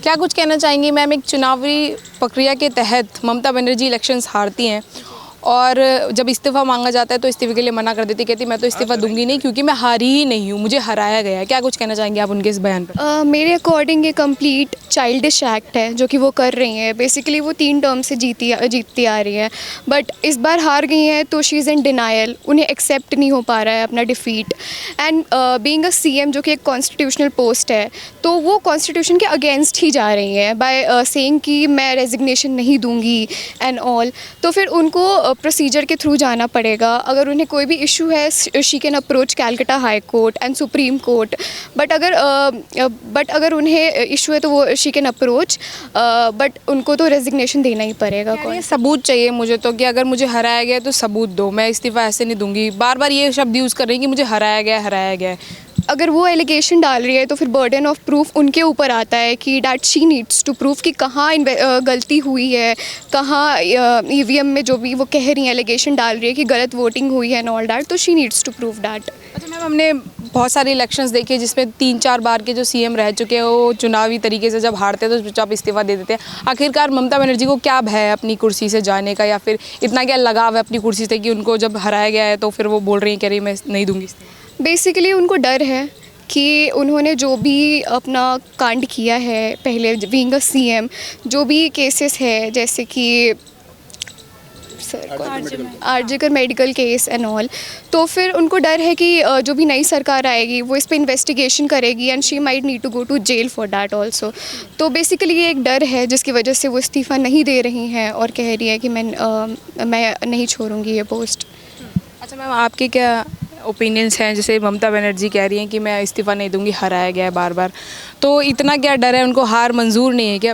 क्या कुछ कहना चाहेंगी मैम, एक चुनावी प्रक्रिया के तहत ममता बनर्जी इलेक्शंस हारती हैं और जब इस्तीफ़ा मांगा जाता है तो इस्तीफ़े के लिए मना कर देती, कहती मैं तो इस्तीफ़ा दूंगी नहीं क्योंकि मैं हारी ही नहीं हूँ, मुझे हराया गया है। क्या कुछ कहना चाहेंगे आप उनके इस बयान पर? मेरे अकॉर्डिंग ये कंप्लीट चाइल्डिश एक्ट है जो कि वो कर रही हैं। बेसिकली वो 3 टर्म से जीतती आ रही है, बट इस बार हार गई हैं तो शी इज़ इन डिनायल। उन्हें एक्सेप्ट नहीं हो पा रहा है अपना defeat. And being a CM जो कि एक कॉन्स्टिट्यूशनल पोस्ट है, तो वो कॉन्स्टिट्यूशन के अगेंस्ट ही जा रही हैं बाय सेइंग कि मैं रेजिग्नेशन नहीं दूंगी एंड ऑल। तो फिर उनको प्रोसीजर के थ्रू जाना पड़ेगा। अगर उन्हें कोई भी इशू है, she can approach Calcutta high court and supreme court. But अगर उन्हें इशू है तो वो शी कैन अप्रोच, बट उनको तो रेजिग्नेशन देना ही पड़ेगा। ये सबूत चाहिए मुझे तो कि अगर मुझे हराया गया तो सबूत दो, मैं इस्तीफ़ा ऐसे नहीं दूंगी। बार बार ये शब्द यूज़ कर रही हैं कि मुझे हराया गया है। अगर वो एलिगेशन डाल रही है तो फिर बर्डन ऑफ प्रूफ उनके ऊपर आता है कि that she needs to proof कि कहाँ गलती हुई है, कहाँ ईवीएम में जो भी वो कह रही है, एलिगेशन डाल रही है कि गलत वोटिंग हुई है एंड ऑल डैट, तो she needs to proof that. अच्छा मैम, हमने बहुत सारे इलेक्शंस देखे जिसमें 3-4 बार के जो सीएम रह चुके हैं वो चुनावी तरीके से जब हारते हैं तो चुपचाप इस्तीफ़ा दे देते हैं। आखिरकार ममता बनर्जी को क्या भय है अपनी कुर्सी से जाने का, या फिर इतना क्या लगाव है अपनी कुर्सी से कि उनको जब हराया गया है तो फिर वो बोल रही हैं, कह रही मैं नहीं दूंगी इस्तीफ़ा? बेसिकली उनको डर है कि उन्होंने जो भी अपना कांड किया है पहले बीइंग अ सीएम, जो भी केसेस है जैसे कि RG Kar medical case and all, तो फिर उनको डर है कि जो भी नई सरकार आएगी वो इस पे इन्वेस्टिगेशन करेगी and she might need to go to jail for that also. तो बेसिकली ये एक डर है जिसकी वजह से वो इस्तीफ़ा नहीं दे रही हैं और कह रही है कि मैं नहीं छोड़ूंगी ये पोस्ट। अच्छा मैम, आपके क्या ओपिनियंस हैं? जैसे ममता बनर्जी कह रही हैं कि मैं इस्तीफ़ा नहीं दूंगी, हराया गया है बार बार, तो इतना क्या डर है, उनको हार मंजूर नहीं है क्या?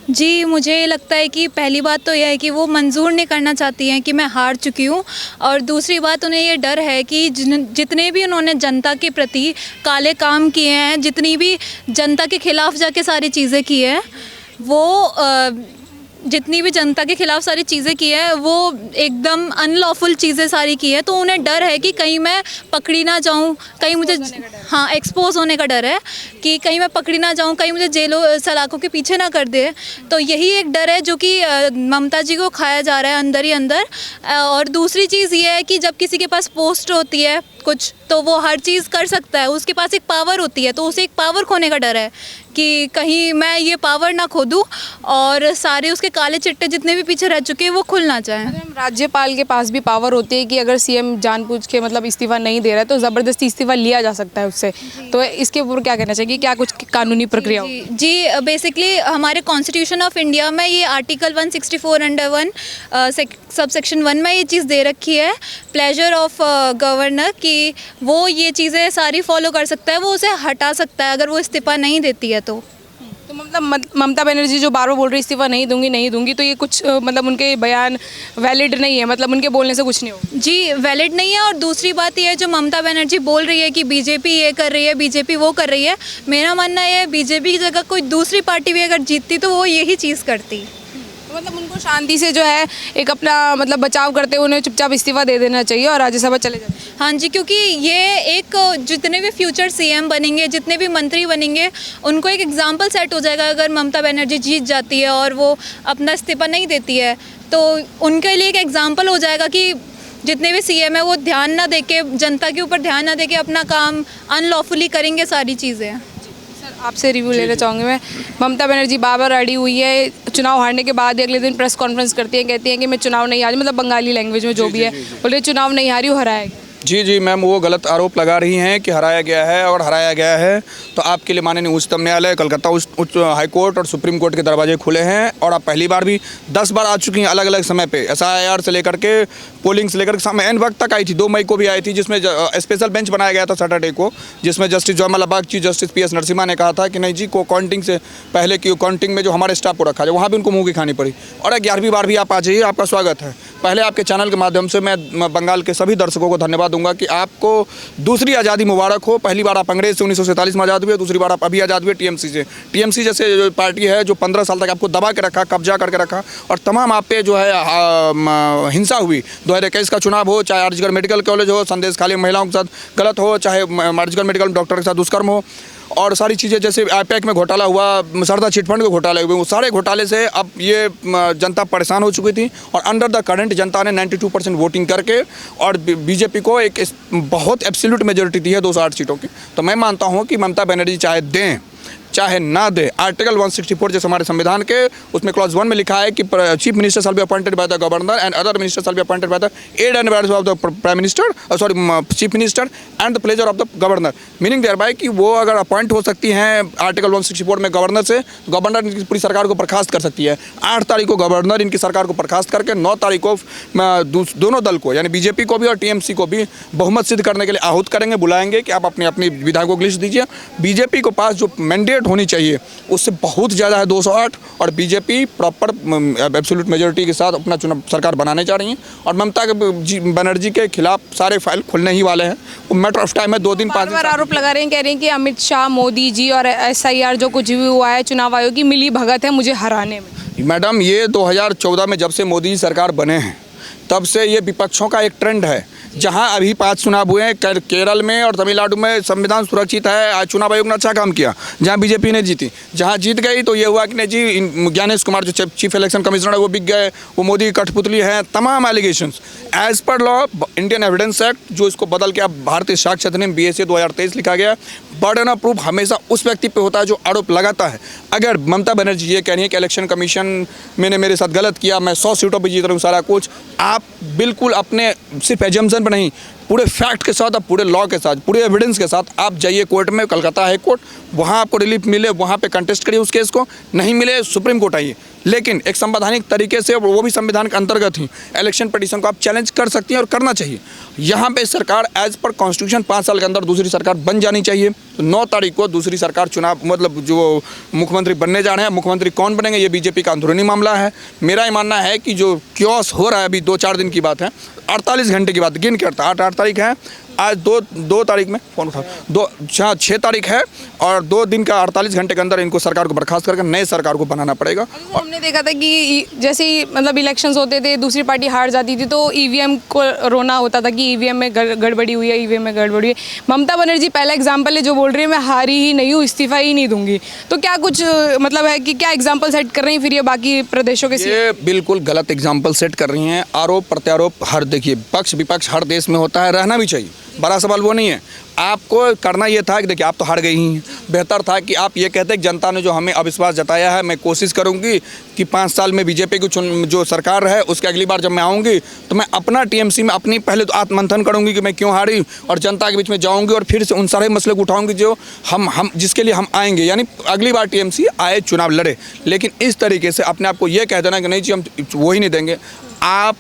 जी, मुझे लगता है कि पहली बात तो यह है कि वो मंजूर नहीं करना चाहती हैं कि मैं हार चुकी हूँ, और दूसरी बात उन्हें ये डर है कि जितने भी उन्होंने जनता के प्रति काले काम किए हैं, जितनी भी जनता के खिलाफ जाके सारी चीज़ें की हैं, वो जितनी भी जनता के खिलाफ सारी चीज़ें की है वो एकदम अनलॉफुल चीज़ें सारी की है। तो उन्हें डर है कि कहीं मैं पकड़ी ना जाऊं, कहीं मुझे एक्सपोज होने का डर है कि कहीं मैं पकड़ी ना जाऊं, कहीं मुझे जेलों सलाखों के पीछे ना कर दे। तो यही एक डर है जो कि ममता जी को खाया जा रहा है अंदर ही अंदर। और दूसरी चीज़ ये है कि जब किसी के पास पोस्ट होती है कुछ, तो वो हर चीज़ कर सकता है, उसके पास एक पावर होती है, तो उसे एक पावर खोने का डर है कि कहीं मैं ये पावर ना खो दूँ और सारे उसके काले चिट्टे जितने भी पीछे रह चुके हैं वो खुल ना जाएं। राज्यपाल के पास भी पावर होती है कि अगर सीएम जानबूझ के मतलब इस्तीफ़ा नहीं दे रहा है तो ज़बरदस्ती इस्तीफ़ा लिया जा सकता है उससे, तो इसके ऊपर क्या कहना चाहिए? क्या कुछ कानूनी प्रक्रिया? जी, बेसिकली हमारे कॉन्स्टिट्यूशन ऑफ इंडिया में ये आर्टिकल 164 अंडर 1 सब सेक्शन 1 में ये चीज़ दे रखी है, प्लेजर ऑफ गवर्नर, कि वो ये चीज़ें सारी फॉलो कर सकता है, वो उसे हटा सकता है अगर वो इस्तीफ़ा नहीं देती है तो मतलब ममता बनर्जी जो बार बार बोल रही इस्तीफ़ा नहीं दूंगी, तो ये कुछ मतलब उनके बयान वैलिड नहीं है, मतलब उनके बोलने से कुछ नहीं होगा? जी, वैलिड नहीं है। और दूसरी बात ये है, जो ममता बनर्जी बोल रही है कि बीजेपी ये कर रही है, बीजेपी वो कर रही है, मेरा मानना है बीजेपी की जगह कोई दूसरी पार्टी भी अगर जीतती तो वो यही चीज़ करती। मतलब उनको शांति से जो है एक अपना मतलब बचाव करते हुए उन्हें चुपचाप इस्तीफ़ा दे देना चाहिए और राज्यसभा चले जाए। हाँ जी, क्योंकि ये एक जितने भी फ्यूचर सीएम बनेंगे, जितने भी मंत्री बनेंगे, उनको एक एग्जाम्पल सेट हो जाएगा अगर ममता बनर्जी जीत जाती है और वो अपना इस्तीफ़ा नहीं देती है, तो उनके लिए एक एग्जाम्पल हो जाएगा कि जितने भी सीएम है वो ध्यान ना देके, जनता के ऊपर ध्यान ना देके अपना काम अनलॉफुली करेंगे सारी चीज़ें। आपसे रिव्यू लेना चाहूँगी मैं। ममता बनर्जी बार अड़ी हुई है, चुनाव हारने के बाद अगले दिन प्रेस कॉन्फ्रेंस करती हैं, कहती हैं कि मैं चुनाव नहीं हारी, मतलब बंगाली लैंग्वेज में जो भी है, बोले चुनाव नहीं हारी, वो हराया गया। जी मैम, वो गलत आरोप लगा रही हैं कि हराया गया है, और हराया गया है तो आपके लिए माननीय उच्चतम न्यायालय, कलकत्ता उच्च हाई कोर्ट और सुप्रीम कोर्ट के दरवाजे खुले हैं, और आप पहली बार भी 10 बार आ चुकी हैं अलग अलग समय पे, SIR से लेकर के पोलिंग से लेकर के एन वक्त तक आई थी। 2 मई को भी आई थी, जिसमें स्पेशल बेंच बनाया गया था सैटरडे को, जिसमें जस्टिस जयमाला बाग, चीफ जस्टिस PS नरसिम्हा ने कहा था कि नहीं जी, को काउंटिंग से पहले की काउंटिंग में जो हमारे स्टाफ को रखा जाए, वहाँ भी उनको मुँह की खानी पड़ी। और 11वीं बार भी आप आ जाइए, आपका स्वागत है। पहले आपके चैनल के माध्यम से मैं बंगाल के सभी दर्शकों को धन्यवाद दूंगा कि आपको दूसरी आज़ादी मुबारक हो। पहली बार आप अंग्रेज से 1947 में आज़ाद हुए, दूसरी बार आप अभी आज़ाद हुए TMC से। TMC जैसे जो पार्टी है जो 15 साल तक आपको दबा के रखा, कब्जा करके रखा, और तमाम आप पे जो है हिंसा हुई। 2021 का चुनाव हो, चाहे आरजीकर मेडिकल कॉलेज हो, संदेश खाली महिलाओं के साथ गलत हो, चाहे आरजीकर मेडिकल डॉक्टर के साथ दुष्कर्म हो, और सारी चीज़ें जैसे आईपैक में घोटाला हुआ, सरदा चिटफंड के घोटाले हुए, वो सारे घोटाले से अब ये जनता परेशान हो चुकी थी। और अंडर द करंट जनता ने 92% वोटिंग करके और बीजेपी को एक बहुत एब्सोल्यूट मेजोरिटी दी है 208 सीटों की। तो मैं मानता हूँ कि ममता बनर्जी चाहे दें चाहे ना दे, आर्टिकल 164 जैसे हमारे संविधान के उसमें क्लॉज 1 में लिखा है कि chief minister shall be appointed by the governor and other minister shall be appointed by the aid and advice of the prime minister, chief minister and the pleasure of the governor. Meaning thereby कि वो अगर appoint हो सकती हैं article 164 में governor से, governor इनकी पूरी सरकार को बर्खास्त कर सकती है। 8 तारीख को गवर्नर इनकी सरकार को बर्खास्त करके 9 तारीख को दोनों दल को यानी बीजेपी को भी और टीएमसी को भी बहुमत सिद्ध करने के लिए आहूत करेंगे, बुलाएंगे कि आप अपनी अपनी विधायकों को लिस्ट दीजिए। बीजेपी को पास जो मैंडेट होनी चाहिए उससे बहुत ज़्यादा है 208, और बीजेपी प्रॉपर एब्सोल्यूट मेजोरिटी के साथ अपना चुनाव सरकार बनाने जा रही है। और ममता बनर्जी के खिलाफ सारे फाइल खुलने ही वाले हैं, वो मैटर ऑफ टाइम है, 2 दिन 5 दिन। बार आरोप लगा रहे हैं, कह रहे हैं कि अमित शाह, मोदी जी और SIR जो कुछ भी हुआ है चुनाव आयोग की मिली भगत है मुझे हराने में। मैडम ये 2014 में जब से मोदी सरकार बने हैं तब से ये विपक्षों का एक ट्रेंड है। जहां अभी 5 चुनाव हुए हैं केरल में और तमिलनाडु में संविधान सुरक्षित है, आज चुनाव आयोग ने अच्छा काम किया। जहां बीजेपी ने जीती, जहां जीत गई तो ये हुआ कि नहीं जी ज्ञानेश कुमार जो चीफ इलेक्शन कमिश्नर है वो बिक गए, वो मोदी की कठपुतली है, तमाम एलिगेशंस। As per law Indian evidence act जो इसको बदल के अब भारतीय साक्ष्य अधिनियम BSA 2023 लिखा गया, बर्डन ऑफ प्रूफ हमेशा उस व्यक्ति पे होता है जो आरोप लगाता है। अगर ममता बनर्जी ये कह रही है कि इलेक्शन कमीशन मैंने मेरे साथ गलत किया, मैं 100 सीटों पर जीत रहा हूँ सारा कुछ, आप बिल्कुल अपने सिर्फ एजम्पशन पर नहीं, पूरे फैक्ट के साथ, अब पूरे लॉ के साथ, पूरे एविडेंस के साथ आप जाइए कोर्ट में, कलकत्ता हाई कोर्ट, वहाँ आपको रिलीफ मिले वहाँ पे कंटेस्ट करिए उस केस को, नहीं मिले सुप्रीम कोर्ट आइए। लेकिन एक संवैधानिक तरीके से, वो भी संविधान के अंतर्गत ही, इलेक्शन पिटीशन को आप चैलेंज कर सकती हैं और करना चाहिए। यहाँ पे सरकार एज पर कॉन्स्टिट्यूशन 5 साल के अंदर दूसरी सरकार बन जानी चाहिए। तो 9 तारीख को दूसरी सरकार चुनाव, मतलब जो मुख्यमंत्री बनने जा रहे हैं, मुख्यमंत्री कौन बनेंगे ये बीजेपी का अंदरूनी मामला है। मेरा ये मानना है कि जो क्योस हो रहा है अभी 2-4 दिन की बात है, 48 घंटे की बात गिन के 8 तारीख है, आज 2 तारीख में फोन उठा 6 तारीख है, और 2 दिन का 48 घंटे के अंदर इनको सरकार को बर्खास्त करके नए सरकार को बनाना पड़ेगा। और हमने देखा था कि जैसे ही मतलब इलेक्शंस होते थे, दूसरी पार्टी हार जाती थी तो EVM को रोना होता था कि EVM में गड़बड़ी हुई है, EVM में गड़बड़ी हुई है। ममता बनर्जी पहला एग्जाम्पल है जो बोल रही है मैं हारी ही नहीं हूँ, इस्तीफा ही नहीं दूंगी। तो क्या कुछ मतलब है कि क्या एग्जाम्पल सेट कर रही हैं फिर ये बाकी प्रदेशों के? ये बिल्कुल गलत एग्जाम्पल सेट कर रही हैं। आरोप प्रत्यारोप हर, देखिए पक्ष विपक्ष हर देश में होता है, रहना भी चाहिए, बड़ा सवाल वो नहीं है। आपको करना ये था कि देखिए आप तो हार गई हैं, बेहतर था कि आप ये कहते कि जनता ने जो हमें अविश्वास जताया है, मैं कोशिश करूंगी कि 5 साल में बीजेपी की जो सरकार है उसके अगली बार जब मैं आऊँगी तो मैं अपना TMC में अपनी पहले तो आत्ममंथन करूँगी कि मैं क्यों हारी, और जनता के बीच में जाऊँगी और फिर से उन सारे मसले को उठाऊँगी जो हम जिसके लिए हम आएंगे, यानी अगली बार TMC आए चुनाव लड़े। लेकिन इस तरीके से अपने आप को ये कह देना कि नहीं जी हम वो ही नहीं देंगे, आप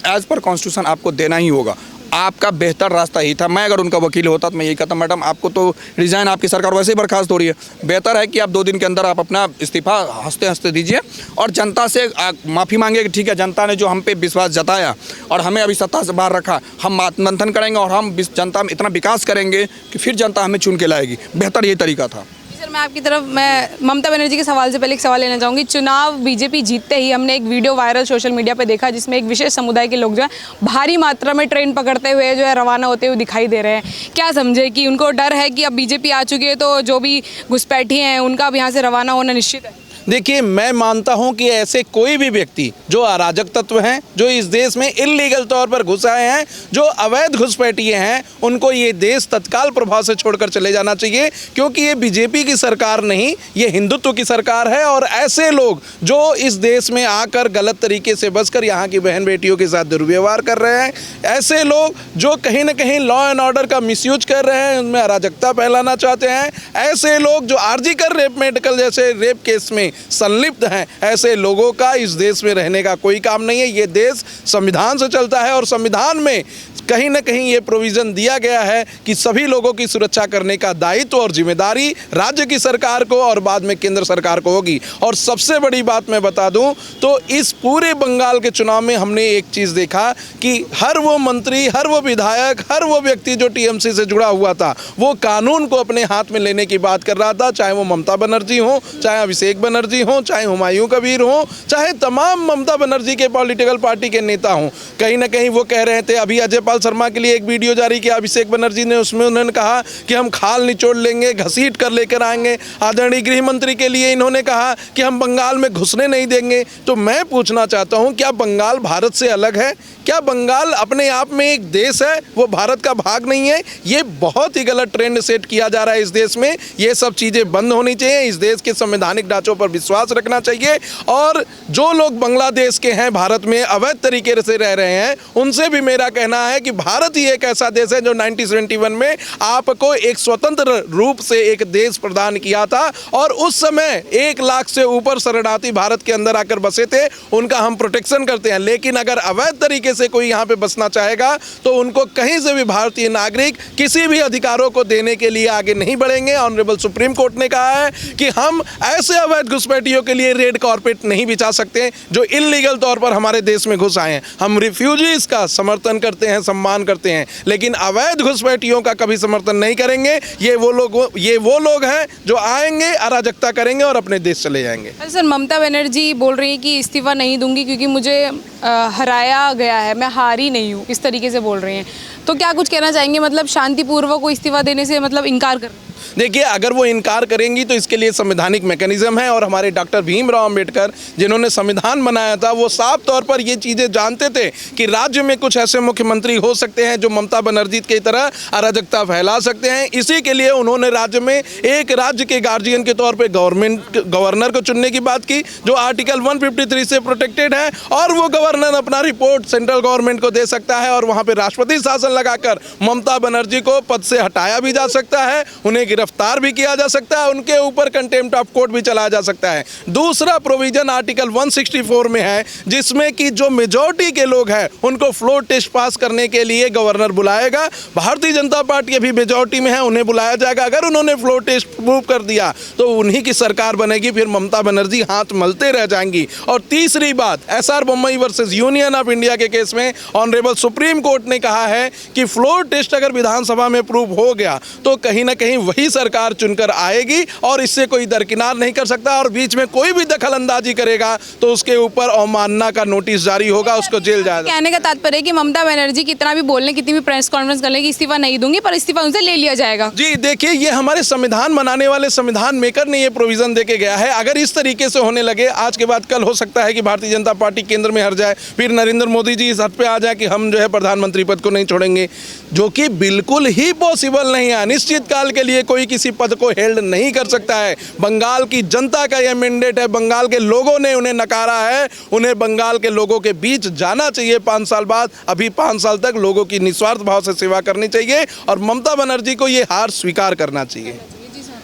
एज पर कॉन्स्टिट्यूशन आपको देना ही होगा। आपका बेहतर रास्ता ही था। मैं अगर उनका वकील होता तो मैं यही कहता, मैडम आपको तो रिज़ाइन, आपकी सरकार वैसे ही बर्खास्त हो रही है, बेहतर है कि आप 2 दिन के अंदर आप अपना इस्तीफा हंसते हंसते दीजिए और जनता से माफ़ी मांगे कि ठीक है जनता ने जो हम पे विश्वास जताया और हमें अभी सत्ता से बाहर रखा, हम आत्ममंथन करेंगे और हम जनता में इतना विकास करेंगे कि फिर जनता हमें चुन के लाएगी। बेहतर ये तरीका था। सर मैं आपकी तरफ, मैं ममता बनर्जी के सवाल से पहले एक सवाल लेना चाहूँगी। चुनाव बीजेपी जीतते ही हमने एक वीडियो वायरल सोशल मीडिया पे देखा जिसमें एक विशेष समुदाय के लोग जो है भारी मात्रा में ट्रेन पकड़ते हुए जो है रवाना होते हुए दिखाई दे रहे हैं। क्या समझे कि उनको डर है कि अब बीजेपी आ चुकी है तो जो भी घुसपैठी हैं उनका अब यहाँ से रवाना होना निश्चित है? देखिए, मैं मानता हूं कि ऐसे कोई भी व्यक्ति जो अराजक तत्व हैं, जो इस देश में इल्लीगल तौर पर घुस आए हैं, जो अवैध घुसपैठिए हैं, उनको ये देश तत्काल प्रभाव से छोड़कर चले जाना चाहिए, क्योंकि ये बीजेपी की सरकार नहीं, ये हिंदुत्व की सरकार है। और ऐसे लोग जो इस देश में आकर गलत तरीके से बसकर यहाँ की बहन बेटियों के साथ दुर्व्यवहार कर रहे हैं, ऐसे लोग जो कहीं ना कहीं लॉ एंड ऑर्डर का मिसयूज कर रहे हैं, उनमें अराजकता फैलाना चाहते हैं, ऐसे लोग जो आरजीकर रेप मेडिकल जैसे रेप केस में संलिप्त हैं, ऐसे लोगों का इस देश में रहने का कोई काम नहीं है। ये देश संविधान से चलता है और संविधान में कहीं ना कहीं ये प्रोविज़न दिया गया है कि सभी लोगों की सुरक्षा करने का दायित्व और जिम्मेदारी राज्य की सरकार को और बाद में केंद्र सरकार को होगी। और सबसे बड़ी बात मैं बता दूं तो इस पूरे बंगाल के चुनाव में हमने एक चीज़ देखा कि हर वो मंत्री, हर वो विधायक, हर वो व्यक्ति जो TMC से जुड़ा हुआ था, वो कानून को अपने हाथ में लेने की बात कर रहा था, चाहे वो ममता बनर्जी हो, चाहे अभिषेक बनर्जी बनर्जी हों, चाहे हुमायूं कबीर हों, चाहे तमाम ममता बनर्जी के पॉलिटिकल पार्टी के नेता हों, कहीं ना कहीं वो कह रहे थे। अभी अजय पाल शर्मा के लिए एक वीडियो जारी किया अभिषेक बनर्जी ने, उसमें उन्होंने कहा कि हम खाल निचोड़ लेंगे, घसीट कर लेकर आएंगे। आदरणीय गृह मंत्री के लिए इन्होंने कहा कि हम बंगाल में घुसने नहीं देंगे। तो मैं पूछना चाहता हूं, क्या बंगाल भारत से अलग है? क्या बंगाल अपने आप में एक देश है, वो भारत का भाग नहीं है? ये बहुत ही गलत ट्रेंड सेट किया जा रहा है इस देश में। ये सब चीज़ें बंद होनी चाहिए। इस देश के संवैधानिक ढांचों पर विश्वास रखना चाहिए। और जो लोग बांग्लादेश के हैं, भारत में अवैध तरीके से रह रहे हैं, उनसे भी मेरा कहना है कि भारत ही एक ऐसा देश है जो 1971 में आपको एक स्वतंत्र रूप से एक देश प्रदान किया था, और उस समय 1 लाख से ऊपर शरणार्थी भारत के अंदर आकर बसे थे। उनका हम प्रोटेक्शन करते हैं। लेकिन अगर अवैध तरीके से कोई यहाँ पे बसना चाहेगा तो उनको कहीं से भी भारतीय नागरिक किसी भी अधिकारों को देने के लिए आगे नहीं बढ़ेंगे। ऑनरेबल सुप्रीम कोर्ट ने कहा है कि हम ऐसे अवैध घुसपैठियों के लिए रेड कारपेट नहीं बिछा सकते जो इल्लीगल तौर पर हमारे देश में घुस आए हैं। हम रिफ्यूजीज का समर्थन करते हैं, सम्मान करते हैं, लेकिन अवैध घुसपैठियों का कभी समर्थन नहीं करेंगे। ये वो लोग हैं जो आएंगे, अराजकता करेंगे और अपने देश चले जाएंगे। सर, ममता बनर्जी बोल रही है कि इस्तीफा नहीं दूंगी क्योंकि मुझे हराया गया है, मैं हारी नहीं हूँ, इस तरीके से बोल रही हैं। तो क्या कुछ कहना चाहेंगे, मतलब शांतिपूर्वक को इस्तीफा देने से मतलब इनकार कर? देखिए, अगर वो इनकार करेंगी तो इसके लिए संवैधानिक मैकेनिज्म है, और हमारे डॉक्टर भीमराव अंबेडकर जिन्होंने संविधान बनाया था, वो साफ तौर पर ये चीज़ें जानते थे कि राज्य में कुछ ऐसे मुख्यमंत्री हो सकते हैं जो ममता बनर्जी की तरह अराजकता फैला सकते हैं। इसी के लिए उन्होंने राज्य में एक राज्य के गार्जियन के तौर पर गवर्नर को चुनने की बात की, जो आर्टिकल 153 से प्रोटेक्टेड है, और वो गवर्नर अपना रिपोर्ट सेंट्रल गवर्नमेंट को दे सकता है, और वहाँ पर राष्ट्रपति शासन लगाकर ममता बनर्जी को पद से हटाया भी जा सकता है, उन्हें गिरफ्तार भी किया जा सकता है, उनके ऊपर कंटेम्प्ट ऑफ कोर्ट भी चलाया जा सकता है। दूसरा प्रोविजन आर्टिकल 164 में है, जिसमें कि जो मेजॉरिटी के लोग हैं उनको फ्लोर टेस्ट पास करने के लिए गवर्नर बुलाएगा। भारतीय जनता पार्टी अभी मेजॉरिटी में है, उन्हें बुलाया जाएगा। अगर उन्होंने फ्लोर टेस्ट प्रूव कर दिया तो उन्हीं की सरकार बनेगी, फिर ममता बनर्जी हाथ मलते रह जाएंगी। और तीसरी बात, SR Bommai versus union of India के केस में ऑनरेबल सुप्रीम कोर्ट ने कहा है कि फ्लोर टेस्ट अगर विधानसभा में प्रूव हो गया तो कहीं ना कहीं वही सरकार चुनकर आएगी, और इससे कोई दरकिनार नहीं कर सकता। और बीच में कोई भी दखल अंदाजी करेगा तो उसके ऊपर अवमानना का नोटिस जारी होगा, उसको जेल जाएगा। कहने का तात्पर्य है कि ममता बनर्जी कितना भी बोलने, कितनी भी प्रेस कॉन्फ्रेंस कर ले कि इस्तीफा नहीं दूंगी, पर इस्तीफा उनसे ले लिया जाएगा। जी देखिए, ये हमारे संविधान बनाने वाले संविधान मेकर ने ये प्रोविजन देके गया है। अगर इस तरीके से होने लगे, आज के बाद कल हो सकता है कि भारतीय जनता पार्टी केंद्र में हार जाए, फिर नरेंद्र मोदी जी इस हद पे आ जाए कि हम जो है प्रधानमंत्री पद को नहीं छोड़ेंगे, जो कि बिल्कुल ही पॉसिबल नहीं है। अनिश्चित काल के लिए कोई किसी पद को हेल्ड नहीं कर सकता है। बंगाल की जनता का यह मैंडेट है, बंगाल के लोगों ने उन्हें नकारा है, उन्हें बंगाल के लोगों के बीच जाना चाहिए 5 साल बाद। अभी 5 साल तक लोगों की निस्वार्थ भाव से सेवा करनी चाहिए, और ममता बनर्जी को ये हार स्वीकार करना चाहिए।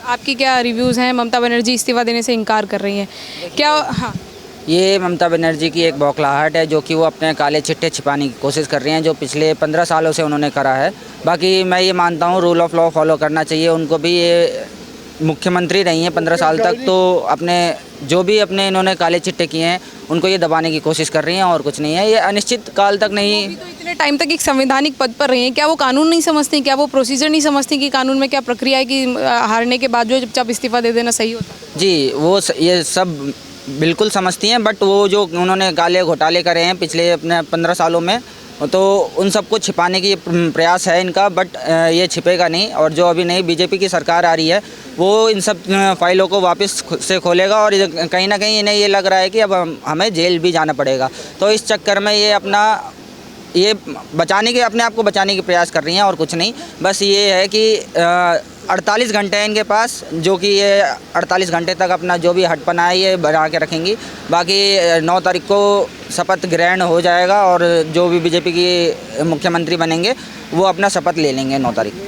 आपकी क्या रिव्यूज़ हैं? ममता बनर्जी इस्तीफा देने से इनकार कर रही हैं, क्या? हाँ, ये ममता बनर्जी की एक बौखलाहट है, जो कि वो अपने काले चिट्ठे छिपाने की कोशिश कर रही हैं, जो पिछले 15 सालों से उन्होंने करा है। बाकी मैं ये मानता हूँ रूल ऑफ लॉ फॉलो करना चाहिए उनको भी। ये मुख्यमंत्री रही हैं 15 साल तक, तो अपने जो भी अपने इन्होंने काले चिट्ठे किए हैं उनको ये दबाने की कोशिश कर रही हैं, और कुछ नहीं है। ये अनिश्चित काल तक नहीं। तो इतने टाइम तक एक संवैधानिक पद पर रही हैं, क्या वो कानून नहीं समझती? क्या वो प्रोसीजर नहीं समझती कि कानून में क्या प्रक्रिया है कि हारने के बाद जो चुपचाप इस्तीफा दे देना सही होता है? जी, वो ये सब बिल्कुल समझती हैं, बट वो जो उन्होंने काले घोटाले करे हैं पिछले अपने 15 सालों में, तो उन सबको छिपाने की प्रयास है इनका, बट ये छिपेगा नहीं। और जो अभी नई बीजेपी की सरकार आ रही है, वो इन सब फाइलों को वापस से खोलेगा, और कहीं ना कहीं इन्हें ये लग रहा है कि अब हमें जेल भी जाना पड़ेगा। तो इस चक्कर में ये अपने आप को बचाने की प्रयास कर रही हैं, और कुछ नहीं। बस ये है कि 48 घंटे हैं इनके पास, जो कि ये 48 घंटे तक अपना जो भी हटपना है ये बना के रखेंगी। बाकी 9 तारीख को शपथ ग्रहण हो जाएगा, और जो भी बीजेपी की मुख्यमंत्री बनेंगे वो अपना शपथ ले लेंगे 9 तारीख।